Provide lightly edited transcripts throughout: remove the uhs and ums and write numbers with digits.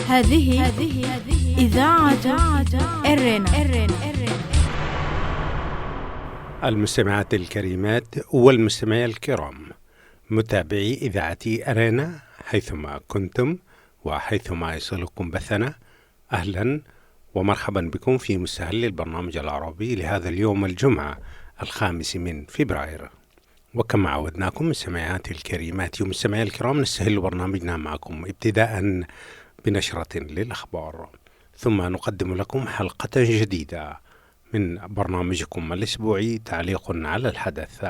هذه إذاعة إرنا. المستمعات الكريمات والمستمعي الكرام، متابعي إذاعة أرينا حيثما كنتم وحيثما يصلكم بثنا، أهلا ومرحبا بكم في مستهل البرنامج العربي لهذا اليوم الجمعة 5 من فبراير. وكما عودناكم مستمعات الكريمات ومستمعي الكرام، نستهل برنامجنا معكم ابتداء بنشرة للأخبار، ثم نقدم لكم حلقة جديدة من برنامجكم الأسبوعي تعليق على الحدث،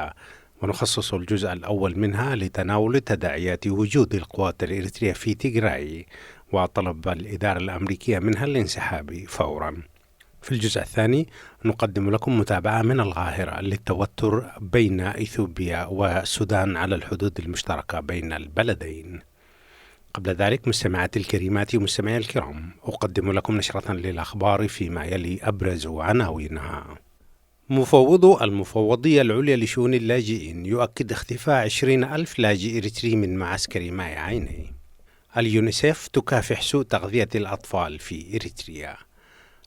ونخصص الجزء الأول منها لتناول تداعيات وجود القوات الإريترية في تيغراي وطلب الإدارة الأمريكية منها الانسحاب فورا. في الجزء الثاني نقدم لكم متابعة من القاهرة للتوتر بين إثيوبيا والسودان على الحدود المشتركة بين البلدين. قبل ذلك مستمعاتي الكريمات ومستمعي الكرام، أقدم لكم نشرة للأخبار فيما يلي أبرز عناوينها. مفوض المفوضية العليا لشؤون اللاجئين يؤكد اختفاء 20,000 لاجئ إريتري من معسكر ماي عيني. اليونيسيف تكافح سوء تغذية الأطفال في إريتريا.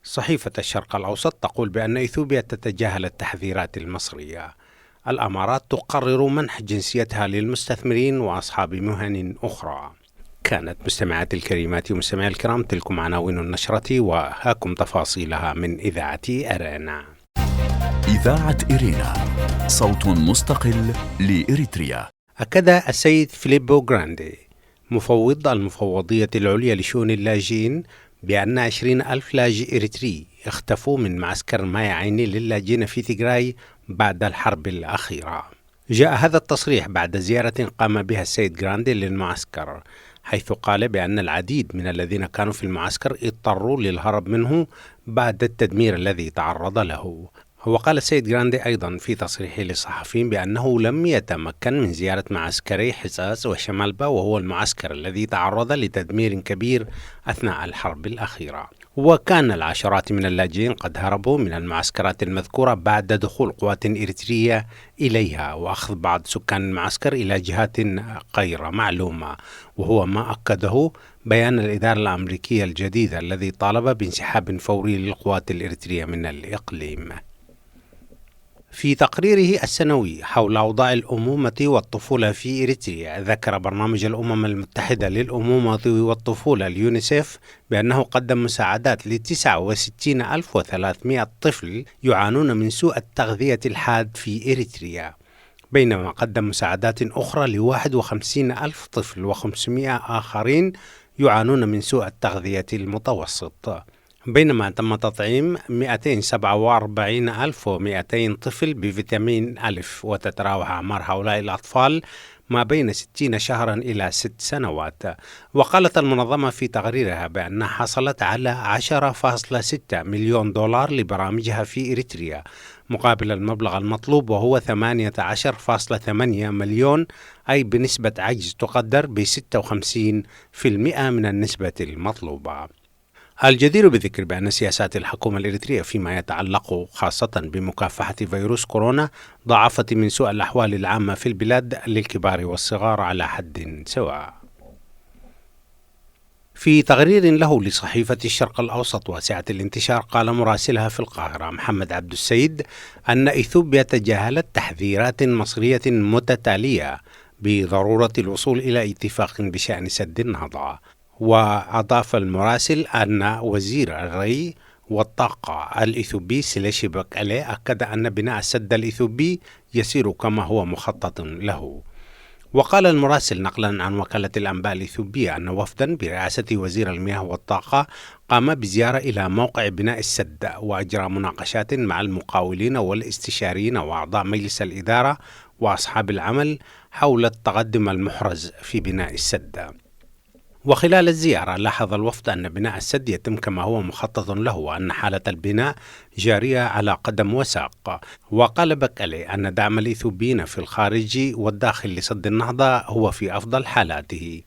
صحيفة الشرق الأوسط تقول بأن إثيوبيا تتجاهل التحذيرات المصرية. الأمارات تقرر منح جنسيتها للمستثمرين وأصحاب مهن أخرى. كانت مستمعات الكريمات ومستمعي الكرام تلكم عناوين النشرة، وهاكم تفاصيلها من إذاعة أرينا. إذاعة إرينا، صوت مستقل لإريتريا. أكد السيد فيليبو غراندي مفوض المفوضية العليا لشؤون اللاجئين بأن 20,000 لاجئ إريتري اختفوا من معسكر ماي عيني للاجئين في تيغراي بعد الحرب الأخيرة. جاء هذا التصريح بعد زيارة قام بها السيد غراندي للمعسكر، حيث قال بأن العديد من الذين كانوا في المعسكر اضطروا للهرب منه بعد التدمير الذي تعرض له. وقال السيد غراندي أيضا في تصريحه للصحفيين بأنه لم يتمكن من زيارة معسكري حساس وشمالبا، وهو المعسكر الذي تعرض لتدمير كبير أثناء الحرب الأخيرة. وكان العشرات من اللاجئين قد هربوا من المعسكرات المذكورة بعد دخول قوات إريترية إليها وأخذ بعض سكان المعسكر إلى جهات غير معلومة، وهو ما أكده بيان الإدارة الأمريكية الجديدة الذي طالب بانسحاب فوري للقوات الإريترية من الإقليم. في تقريره السنوي حول أوضاع الأمومة والطفولة في إريتريا، ذكر برنامج الأمم المتحدة للأمومة والطفولة اليونيسيف بأنه قدم مساعدات ل 69,300 طفل يعانون من سوء التغذية الحاد في إريتريا، بينما قدم مساعدات أخرى ل 51,000 طفل و500 آخرين يعانون من سوء التغذية المتوسط. بينما تم تطعيم 247,200 طفل بفيتامين ألف، وتتراوح أعمار هؤلاء الأطفال ما بين 60 شهرا إلى 6 سنوات. وقالت المنظمة في تقريرها بأنها حصلت على 10.6 مليون دولار لبرامجها في إريتريا مقابل المبلغ المطلوب، وهو 18.8 مليون، أي بنسبة عجز تقدر ب56% من النسبة المطلوبة. الجدير بالذكر بأن سياسات الحكومة الإريترية فيما يتعلق خاصة بمكافحة فيروس كورونا ضاعفت من سوء الأحوال العامة في البلاد للكبار والصغار على حد سواء. في تقرير له لصحيفة الشرق الأوسط واسعة الانتشار، قال مراسلها في القاهرة محمد عبد السيد أن إثيوبيا تجاهلت تحذيرات مصرية متتالية بضرورة الوصول إلى اتفاق بشأن سد النهضة. وأضاف المراسل أن وزير الري والطاقة الإثيوبي سيلاشي بكالي أكد أن بناء السد الإثيوبي يسير كما هو مخطط له. وقال المراسل نقلا عن وكالة الأنباء الإثيوبية أن وفدا برئاسة وزير المياه والطاقة قام بزيارة إلى موقع بناء السد، وأجرى مناقشات مع المقاولين والاستشاريين وأعضاء مجلس الإدارة وأصحاب العمل حول التقدم المحرز في بناء السد. وخلال الزيارة لاحظ الوفد أن بناء السد يتم كما هو مخطط له، وأن حالة البناء جارية على قدم وساق. وقال بكالي أن دعم الإثيوبيين في الخارج والداخل لسد النهضة هو في أفضل حالاته.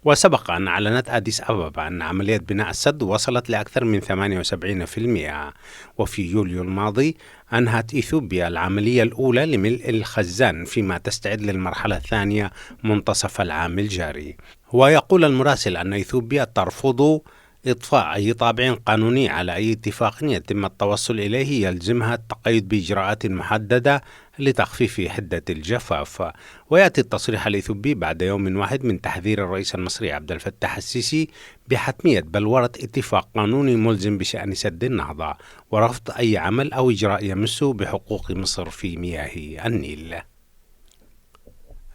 وسبق أن أعلنت أديس أبابا أن عملية بناء السد وصلت لأكثر من 78%. وفي يوليو الماضي أنهت إثيوبيا العملية الأولى لملء الخزان، فيما تستعد للمرحلة الثانية منتصف العام الجاري. ويقول المراسل أن إثيوبيا ترفض إضفاء أي طابع قانوني على أي اتفاق يتم التوصل إليه يلزمها التقيد بإجراءات محددة لتخفيف حدة الجفاف. ويأتي التصريح الإثيوبي بعد يوم واحد من تحذير الرئيس المصري عبد الفتاح السيسي بحتمية بلورة اتفاق قانوني ملزم بشأن سد النهضة ورفض أي عمل أو إجراء يمس بحقوق مصر في مياه النيل.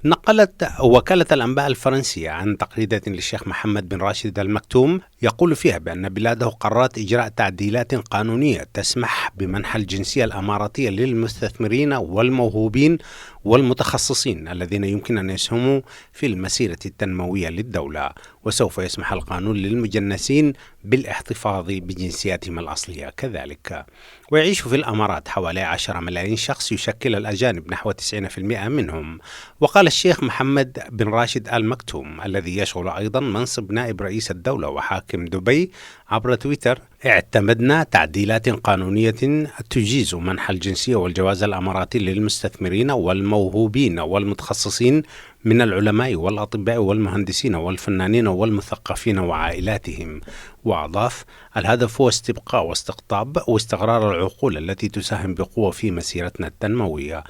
نقلت وكالة الأنباء الفرنسية عن تغريدة للشيخ محمد بن راشد آل مكتوم يقول فيها بأن بلاده قررت إجراء تعديلات قانونية تسمح بمنح الجنسية الأماراتية للمستثمرين والموهوبين والمتخصصين الذين يمكن أن يسهموا في المسيرة التنموية للدولة، وسوف يسمح القانون للمجنسين بالاحتفاظ بجنسياتهم الأصلية كذلك. ويعيش في الأمارات حوالي 10 ملايين شخص يشكل الأجانب نحو 90% منهم. وقال الشيخ محمد بن راشد آل مكتوم الذي يشغل أيضا منصب نائب رئيس الدولة وحاكم دبي عبر تويتر: اعتمدنا تعديلات قانونية تجيز منح الجنسية والجواز الأماراتي للمستثمرين والموهوبين والمتخصصين من العلماء والأطباء والمهندسين والفنانين والمثقفين وعائلاتهم. وأضاف: الهدف هو استبقاء واستقطاب واستقرار العقول التي تساهم بقوة في مسيرتنا التنموية.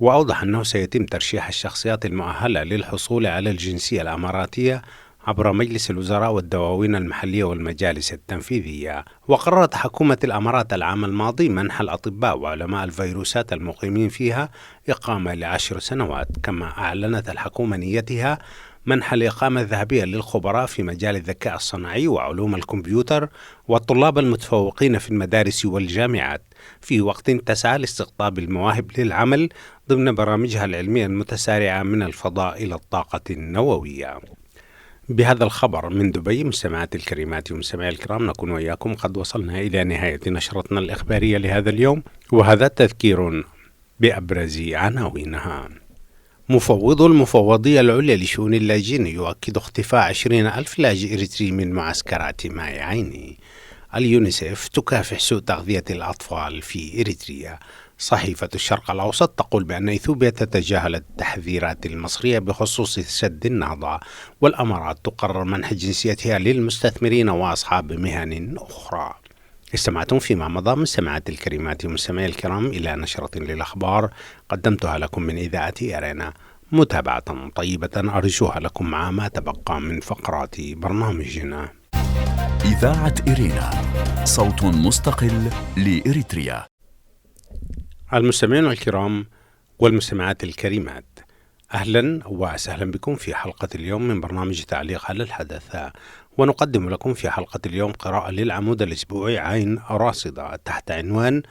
وأوضح أنه سيتم ترشيح الشخصيات المؤهلة للحصول على الجنسية الأماراتية عبر مجلس الوزراء والدواوين المحلية والمجالس التنفيذية. وقررت حكومة الأمارات العام الماضي منح الأطباء وعلماء الفيروسات المقيمين فيها إقامة ل10 سنوات، كما أعلنت الحكومة نيتها منح الإقامة الذهبية للخبراء في مجال الذكاء الصناعي وعلوم الكمبيوتر والطلاب المتفوقين في المدارس والجامعات، في وقت تسعى لاستقطاب المواهب للعمل ضمن برامجها العلمية المتسارعة من الفضاء إلى الطاقة النووية. بهذا الخبر من دبي مستمعاتي الكريمات ومستمعي الكرام، نكون وإياكم قد وصلنا إلى نهاية نشرتنا الإخبارية لهذا اليوم، وهذا تذكير بأبرز عناوينها. مفوض المفوضية العليا لشؤون اللاجئين يؤكد اختفاء 20,000 لاجئ إريتري من معسكرات ماي عيني. اليونيسيف تكافح سوء تغذية الأطفال في إريتريا. صحيفة الشرق الأوسط تقول بأن إثيوبيا تتجاهل التحذيرات المصرية بخصوص سد النهضة، والأمارات تقرر منح جنسيتها للمستثمرين وأصحاب مهن أخرى. استمعتم فيما مضى مستمعات الكريمات ومستمعي الكرام إلى نشرة للأخبار قدمتها لكم من إذاعة إرينا. متابعة طيبة أرجوها لكم مع ما تبقى من فقرات برنامجنا. إذاعة إرينا، صوت مستقل لإريتريا. المستمعين الكرام والمستمعات الكريمات، أهلا وسهلا بكم في حلقة اليوم من برنامج تعليق على الحدث. ونقدم لكم في حلقة اليوم قراءة للعمود الأسبوعي عين راصدة تحت عنوان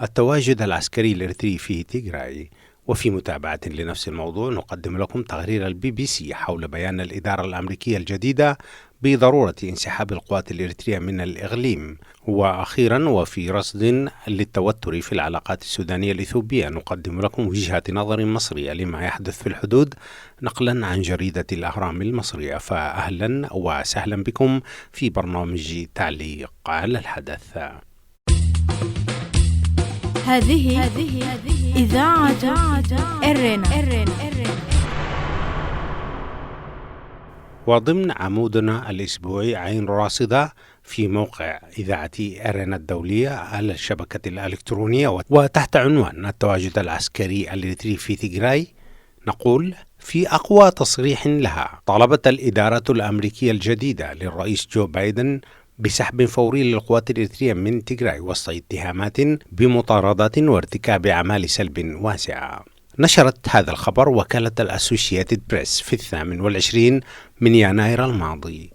التواجد العسكري الإريتري في تيغراي. وفي متابعة لنفس الموضوع نقدم لكم تقرير الBBC حول بيان الإدارة الأمريكية الجديدة بضرورة انسحاب القوات الإريترية من الإقليم. وأخيرا وفي رصد للتوتر في العلاقات السودانية الإثيوبية نقدم لكم وجهة نظر مصرية لما يحدث في الحدود نقلا عن جريدة الأهرام المصرية. فأهلا وسهلا بكم في برنامج تعليق على الحدث. هذه إذاعة إرينا. وضمن عمودنا الأسبوعي عين راصدة في موقع إذاعة إرينا الدولية على الشبكة الإلكترونية وتحت عنوان التواجد العسكري الإريتري في تيغراي نقول: في أقوى تصريح لها طلبت الإدارة الأمريكية الجديدة للرئيس جو بايدن بسحب فوري للقوات الإريترية من تيغراي وسط اتهامات بمطاردات وارتكاب أعمال سلب واسعة. نشرت هذا الخبر وكالة الأسوشياتد بريس في 28 من يناير الماضي.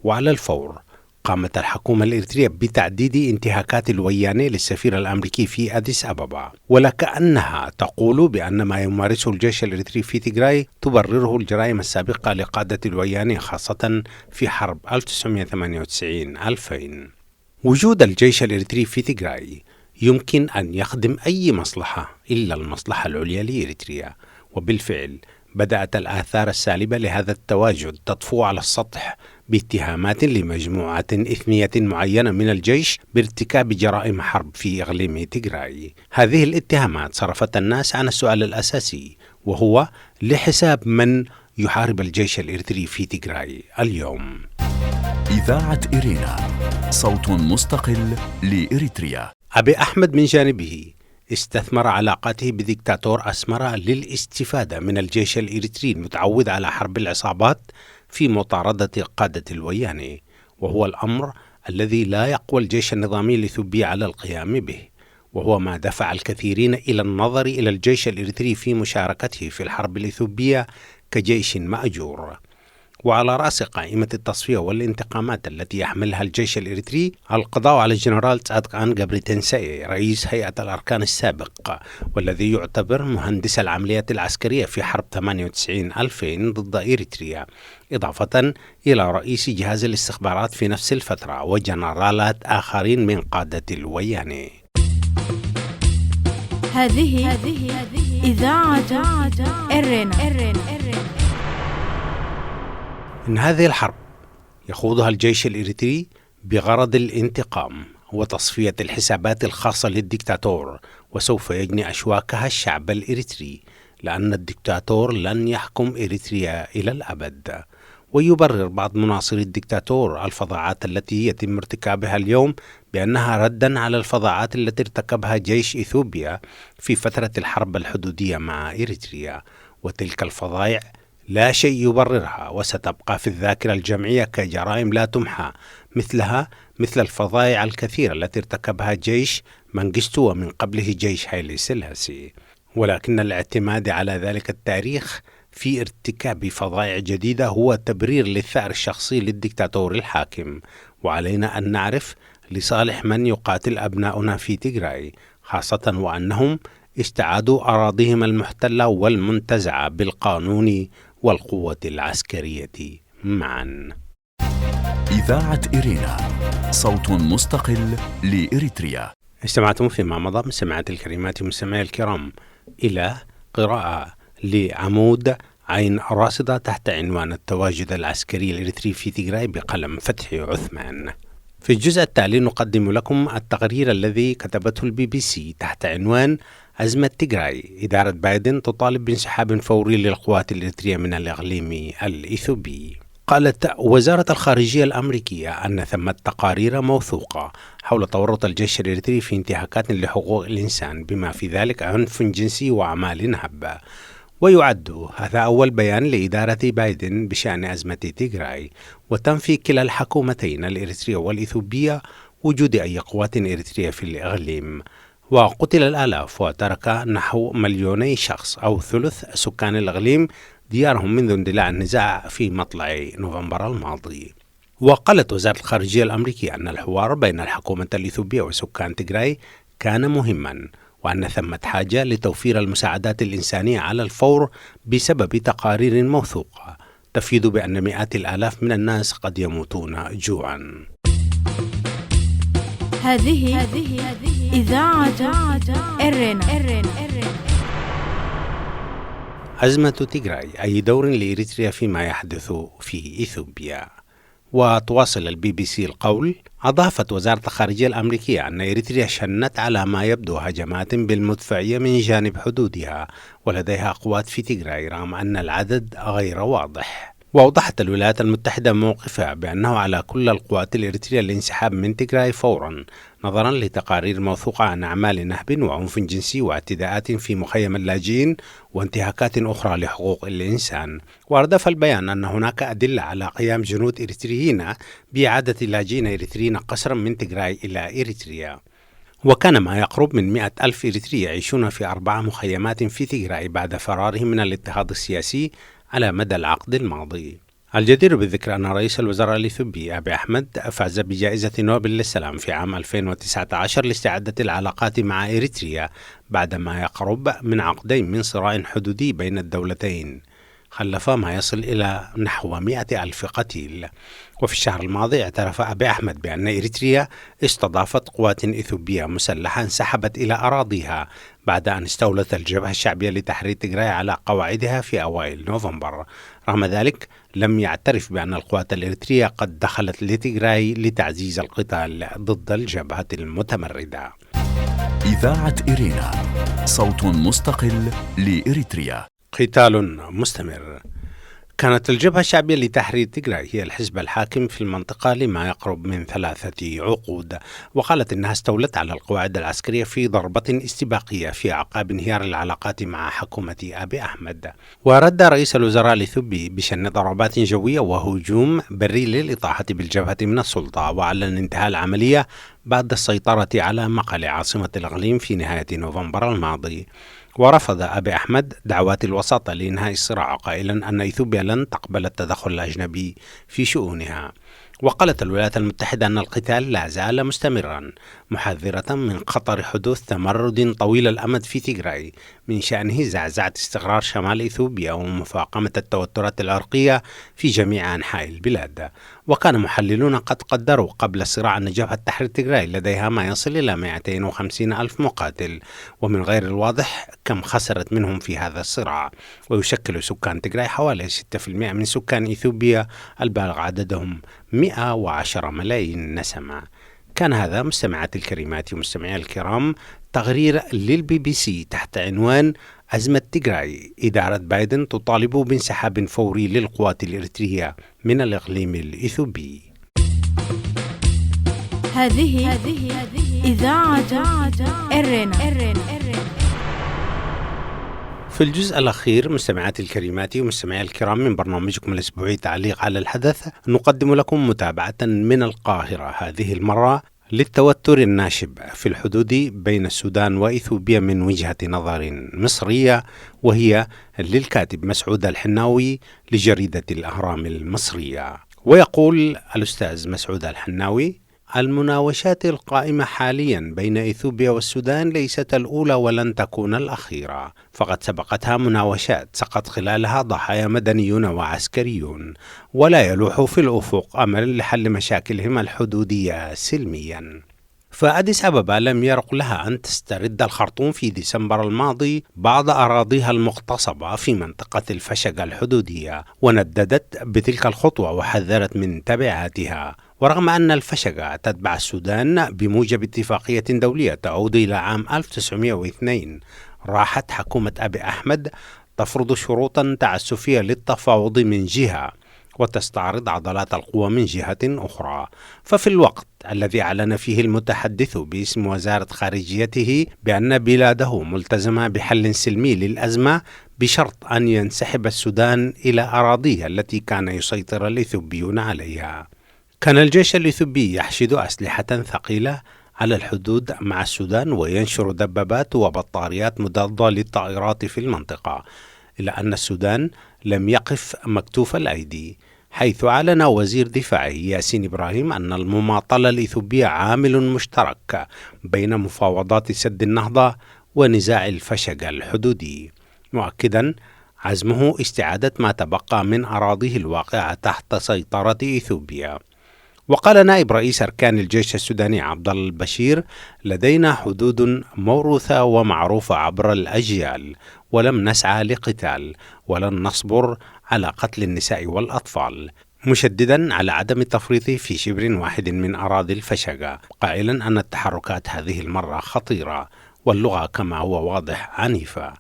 وعلى الفور قامت الحكومة الإريترية بتعديد انتهاكات الوياني للسفير الأمريكي في أديس أبابا، ولكأنها تقول بأن ما يمارسه الجيش الإريتري في تيغراي تبرره الجرائم السابقة لقادة الوياني خاصة في حرب 1998-2000. وجود الجيش الإريتري في تيغراي يمكن أن يخدم أي مصلحة إلا المصلحة العليا لإريتريا، وبالفعل بدأت الآثار السالبة لهذا التواجد تطفو على السطح باتهامات لمجموعة إثنية معينة من الجيش بارتكاب جرائم حرب في إقليم تيغراي. هذه الاتهامات صرفت الناس عن السؤال الأساسي، وهو لحساب من يحارب الجيش الإريتري في تيغراي اليوم. إذاعة إرينا، صوت مستقل لإريتريا. أبي أحمد من جانبه استثمر علاقاته بديكتاتور أسمرة للاستفادة من الجيش الإريتري المتعود على حرب العصابات في مطاردة قادة الوياني، وهو الأمر الذي لا يقوى الجيش النظامي الإثيوبي على القيام به، وهو ما دفع الكثيرين إلى النظر إلى الجيش الإريتري في مشاركته في الحرب الإثيوبية كجيش مأجور. وعلى رأس قائمة التصفية والانتقامات التي يحملها الجيش الإريتري القضاء على الجنرال تصادقان جبرتنساي رئيس هيئة الأركان السابق، والذي يعتبر مهندس العمليات العسكرية في حرب 98-2000 ضد إريتريا، إضافة إلى رئيس جهاز الاستخبارات في نفس الفترة وجنرالات آخرين من قادة الوياني. هذه إذاعة إرينا. إن هذه الحرب يخوضها الجيش الإريتري بغرض الانتقام وتصفية الحسابات الخاصة للديكتاتور، وسوف يجني أشواكها الشعب الإريتري، لأن الديكتاتور لن يحكم إريتريا إلى الأبد. ويبرر بعض مناصري الديكتاتور الفظاعات التي يتم ارتكابها اليوم بأنها ردا على الفظاعات التي ارتكبها جيش إثيوبيا في فترة الحرب الحدودية مع إريتريا، وتلك الفظائع لا شيء يبررها وستبقى في الذاكرة الجمعية كجرائم لا تمحى، مثل الفظائع الكثيرة التي ارتكبها جيش منغستو ومن قبله جيش هايلي سيلاسي. ولكن الاعتماد على ذلك التاريخ في ارتكاب فظائع جديدة هو تبرير للثأر الشخصي للديكتاتور الحاكم، وعلينا أن نعرف لصالح من يقاتل أبناؤنا في تيغراي، خاصة وأنهم استعادوا أراضيهم المحتلة والمنتزعة بالقانون والقوة العسكرية معا. إذاعة إرينا، صوت مستقل لإريتريا. استمعتم فيما مضى مستمعات الكريمات ومستمعي الكرام إلى قراءة لعمود عين راصدة تحت عنوان التواجد العسكري الإريتري في تيغراي بقلم فتحي عثمان. في الجزء التالي نقدم لكم التقرير الذي كتبته الBBC تحت عنوان أزمة تيغراي، إدارة بايدن تطالب بانسحاب فوري للقوات الإريترية من الإقليم الإثيوبي. قالت وزارة الخارجية الأمريكية أن ثمة تقارير موثوقة حول تورط الجيش الإريتري في انتهاكات لحقوق الإنسان بما في ذلك عنف جنسي وأعمال نهب. ويعد هذا أول بيان لإدارة بايدن بشأن أزمة تيغراي، وتنفي كلا الحكومتين الإريترية والإثيوبية وجود أي قوات إريترية في الإقليم. وقتل الآلاف وترك نحو 2,000,000 شخص أو ثلث سكان الإقليم ديارهم منذ اندلاع النزاع في مطلع نوفمبر الماضي. وقالت وزارة الخارجية الأمريكية أن الحوار بين الحكومة الإثيوبية وسكان تيغراي كان مهما، وأن ثمة حاجة لتوفير المساعدات الإنسانية على الفور بسبب تقارير موثوقة تفيد بأن مئات الآلاف من الناس قد يموتون جوعا. هذه إذاعة إرينا. أزمة تيغراي أي دور لإريتريا فيما يحدث في إثيوبيا. وتواصل الBBC القول. أضافت وزارة الخارجية الأمريكية أن إريتريا شنت على ما يبدو هجمات بالمدفعية من جانب حدودها ولديها قوات في تيغراي رغم أن العدد غير واضح. وأوضحت الولايات المتحدة موقفها بأنه على كل القوات الإريترية الانسحاب من تيغراي فورا نظرا لتقارير موثوقة عن أعمال نهب وعنف جنسي واعتداءات في مخيم اللاجئين وانتهاكات أخرى لحقوق الإنسان. وأردف البيان أن هناك أدلة على قيام جنود إريتريين بإعادة لاجئين إريتريين قسرا من تيغراي إلى إريتريا. وكان ما يقرب من 100,000 إريتري يعيشون في 4 مخيمات في تيغراي بعد فرارهم من الاضطهاد السياسي على مدى العقد الماضي. الجدير بالذكر أن رئيس الوزراء الإثيوبي أبي أحمد فاز بجائزة نوبل للسلام في عام 2019 لاستعادة العلاقات مع إريتريا بعدما يقرب من عقدين من صراع حدودي بين الدولتين خلف ما يصل إلى نحو 100,000 قتيل. وفي الشهر الماضي اعترف أبي أحمد بأن إريتريا استضافت قوات إثيوبية مسلحة انسحبت إلى أراضيها بعد أن استولت الجبهة الشعبية لتحرير تيغراي على قواعدها في أوائل نوفمبر. رغم ذلك لم يعترف بأن القوات الإريترية قد دخلت لتيغراي لتعزيز القتال ضد الجبهة المتمردة. إذاعة إرينا، صوت مستقل لإريتريا. قتال مستمر. كانت الجبهة الشعبية لتحرير تيغراي هي الحزب الحاكم في المنطقة لما يقرب من 3 عقود، وقالت إنها استولت على القواعد العسكرية في ضربة استباقية في أعقاب انهيار العلاقات مع حكومة أبي أحمد. ورد رئيس الوزراء الإثيوبي بشن ضربات جوية وهجوم بري للإطاحة بالجبهة من السلطة، وأعلن انتهاء العملية بعد السيطرة على مقالة عاصمة الإقليم في نهاية نوفمبر الماضي. ورفض أبي أحمد دعوات الوساطة لإنهاء الصراع، قائلا أن إثيوبيا لن تقبل التدخل الأجنبي في شؤونها. وقالت الولايات المتحدة أن القتال لا زال مستمرا، محذرة من خطر حدوث تمرد طويل الأمد في تيغراي من شأنه زعزعة استقرار شمال إثيوبيا ومفاقمة التوترات العرقية في جميع أنحاء البلاد. وكان محللون قد قدروا قبل الصراع أن جبهة تحرير تيغراي لديها ما يصل إلى 250 ألف مقاتل، ومن غير الواضح كم خسرت منهم في هذا الصراع. ويشكل سكان تيغراي حوالي 6% من سكان إثيوبيا البالغ عددهم 110 ملايين نسمة. كان هذا مستمعاتي الكريمات ومستمعي الكرام تقرير للبي بي سي تحت عنوان أزمة تيغراي، إدارة بايدن تطالب بانسحاب فوري للقوات الإريترية من الإقليم الإثيوبي. هذه إذاعة إرنا. في الجزء الأخير مستمعاتي الكريمات ومستمعي الكرام من برنامجكم الأسبوعي تعليق على الحدث، نقدم لكم متابعة من القاهرة، هذه المرة للتوتر الناشب في الحدود بين السودان وإثيوبيا من وجهة نظر مصرية، وهي للكاتب مسعود الحناوي لجريدة الأهرام المصرية. ويقول الأستاذ مسعود الحناوي: المناوشات القائمة حاليا بين إثيوبيا والسودان ليست الأولى ولن تكون الأخيرة، فقد سبقتها مناوشات سقط خلالها ضحايا مدنيون وعسكريون، ولا يلوح في الأفق أمل لحل مشاكلهم الحدودية سلميا. فأديس أبابا لم يرق لها أن تسترد الخرطوم في ديسمبر الماضي بعض أراضيها المغتصبة في منطقة الفشقة الحدودية، ونددت بتلك الخطوة وحذرت من تبعاتها. ورغم أن الفشقة تتبع السودان بموجب اتفاقية دولية تعود إلى عام 1902، راحت حكومة أبي أحمد تفرض شروطا تعسفية للتفاوض من جهة، وتستعرض عضلات القوى من جهة أخرى. ففي الوقت الذي أعلن فيه المتحدث باسم وزارة خارجيته بأن بلاده ملتزمة بحل سلمي للأزمة بشرط أن ينسحب السودان إلى أراضيها التي كان يسيطر الإثيوبيون عليها، كان الجيش الإثيوبي يحشد أسلحة ثقيلة على الحدود مع السودان وينشر دبابات وبطاريات مضادة للطائرات في المنطقة، إلا أن السودان لم يقف مكتوف الأيدي، حيث أعلن وزير دفاعه ياسين إبراهيم أن المماطلة الإثيوبية عامل مشترك بين مفاوضات سد النهضة ونزاع الفشقة الحدودي، مؤكدا عزمه استعادة ما تبقى من أراضيه الواقعة تحت سيطرة إثيوبيا. وقال نائب رئيس أركان الجيش السوداني عبد الله البشير: لدينا حدود موروثة ومعروفة عبر الأجيال، ولم نسعى لقتال، ولن نصبر على قتل النساء والأطفال، مشددا على عدم التفريط في شبر واحد من أراضي الفشقة، قائلا أن التحركات هذه المرة خطيرة واللغة كما هو واضح عنيفة.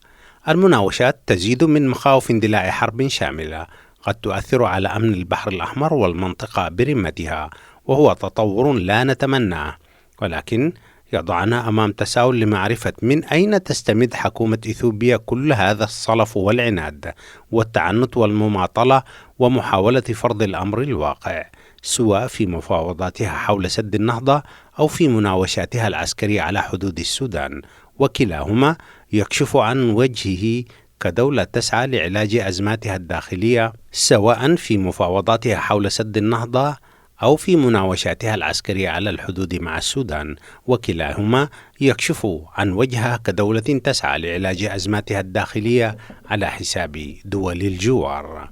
المناوشات تزيد من مخاوف اندلاع حرب شاملة قد تؤثر على أمن البحر الأحمر والمنطقة برمتها، وهو تطور لا نتمناه، ولكن يضعنا أمام تساؤل لمعرفة من أين تستمد حكومة إثيوبيا كل هذا الصلف والعناد والتعنت والمماطلة ومحاولة فرض الأمر الواقع، سواء في مفاوضاتها حول سد النهضة أو في مناوشاتها العسكرية على حدود السودان، وكلاهما يكشف عن وجهه كدولة تسعى لعلاج أزماتها الداخلية، سواء في مفاوضاتها حول سد النهضة أو في مناوشاتها العسكرية على الحدود مع السودان، وكلاهما يكشف عن وجهها كدولة تسعى لعلاج أزماتها الداخلية على حساب دول الجوار.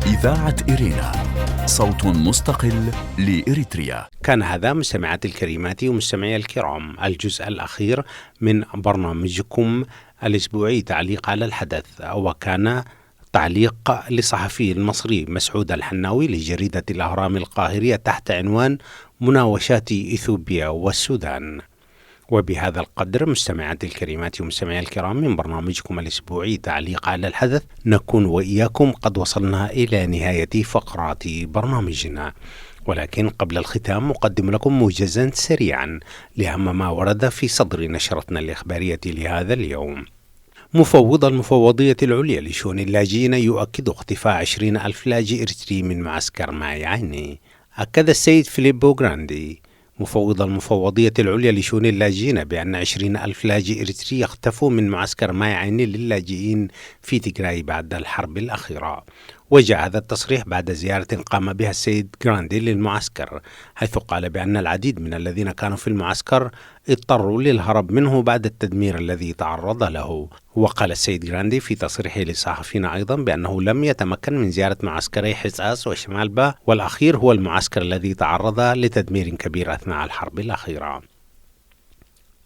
إذاعة إرينا، صوت مستقل لإريتريا. كان هذا مستمعاتي الكريمات ومستمعي الكرام الجزء الأخير من برنامجكم الأسبوعي تعليق على الحدث، وكان تعليق لصحفي المصري مسعود الحناوي لجريدة الأهرام القاهرية تحت عنوان مناوشات إثيوبيا والسودان. وبهذا القدر مستمعاتي الكريمات ومستمعي الكرام من برنامجكم الأسبوعي تعليق على الحدث، نكون وإياكم قد وصلنا إلى نهاية فقرات برنامجنا، ولكن قبل الختام أقدم لكم موجزا سريعا لأهم ما ورد في صدر نشرتنا الإخبارية لهذا اليوم. مفوض المفوضية العليا لشؤون اللاجئين يؤكد اختفاء 20,000 لاجئ إريتري من معسكر ماي عيني. أكد السيد فيليبو غراندي مفوض المفوضية العليا لشؤون اللاجئين بأن 20,000 لاجئ إريتري اختفوا من معسكر ماي عيني للاجئين في تيغراي بعد الحرب الأخيرة. وجاء هذا التصريح بعد زيارة قام بها السيد غراندي للمعسكر، حيث قال بأن العديد من الذين كانوا في المعسكر اضطروا للهرب منه بعد التدمير الذي تعرض له. وقال السيد غراندي في تصريحه للصحفيين أيضا بأنه لم يتمكن من زيارة معسكري حساس وشمال با، والأخير هو المعسكر الذي تعرض لتدمير كبير أثناء الحرب الأخيرة.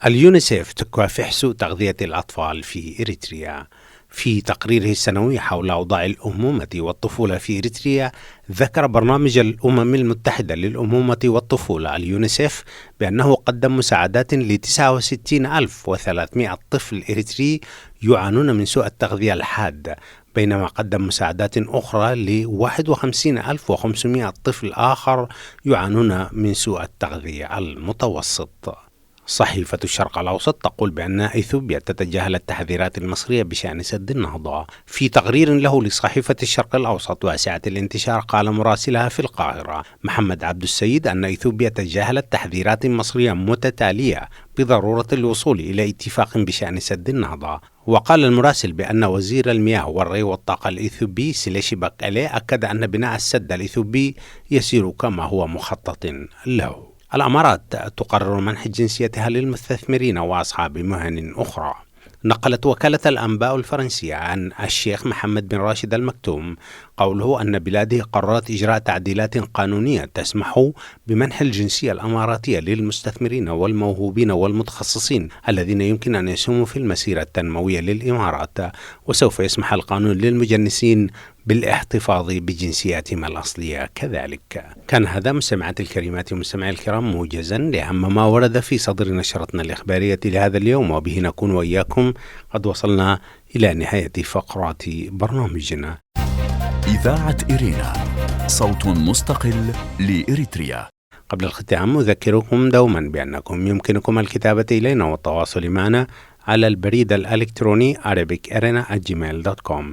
اليونيسيف تكافح سوء تغذية الأطفال في إريتريا. في تقريره السنوي حول أوضاع الأمومة والطفولة في إريتريا، ذكر برنامج الأمم المتحدة للأمومة والطفولة اليونيسيف بأنه قدم مساعدات ل 69,300 طفل إريتري يعانون من سوء التغذية الحاد، بينما قدم مساعدات أخرى ل 51,500 طفل آخر يعانون من سوء التغذية المتوسط. صحيفة الشرق الأوسط تقول بأن إثيوبيا تتجاهل التحذيرات المصرية بشأن سد النهضة. في تقرير له لصحيفة الشرق الأوسط واسعة الانتشار، قال مراسلها في القاهرة محمد عبد السيد أن إثيوبيا تجاهلت تحذيرات مصرية متتالية بضرورة الوصول إلى اتفاق بشأن سد النهضة. وقال المراسل بأن وزير المياه والري والطاقة الإثيوبي سيلاشي باكالي أكد أن بناء السد الإثيوبي يسير كما هو مخطط له. الأمارات تقرر منح جنسيتها للمستثمرين وأصحاب مهن أخرى. نقلت وكالة الأنباء الفرنسية عن الشيخ محمد بن راشد المكتوم قوله أن بلاده قررت إجراء تعديلات قانونية تسمح بمنح الجنسية الأماراتية للمستثمرين والموهوبين والمتخصصين الذين يمكن أن يسهموا في المسيرة التنموية للإمارات، وسوف يسمح القانون للمجنسين بالاحتفاظ بجنسياتهم الأصلية كذلك. كان هذا مستمعات الكريمات ومستمعي الكرام موجزا لأهم ما ورد في صدر نشرتنا الإخبارية لهذا اليوم، وبه نكون وإياكم قد وصلنا إلى نهاية فقرات برنامجنا. إذاعة إرينا، صوت مستقل لإريتريا. قبل الختام أذكركم دوما بأنكم يمكنكم الكتابة إلينا والتواصل معنا على البريد الإلكتروني arabicirena@gmail.com.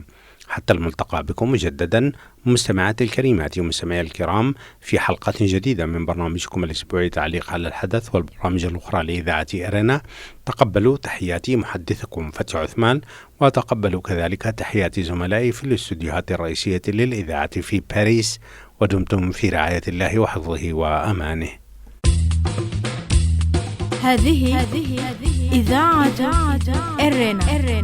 حتى الملتقى بكم مجددا مستمعات الكريمات ومستمعي الكرام في حلقة جديدة من برنامجكم الأسبوعي تعليق على الحدث والبرامج الأخرى لإذاعة إرينا. تقبلوا تحياتي محدثكم فتح عثمان، وتقبلوا كذلك تحيات زملائي في الاستوديوهات الرئيسية للإذاعة في باريس، ودمتم في رعاية الله وحفظه وأمانه. هذه إذاعة إرينا.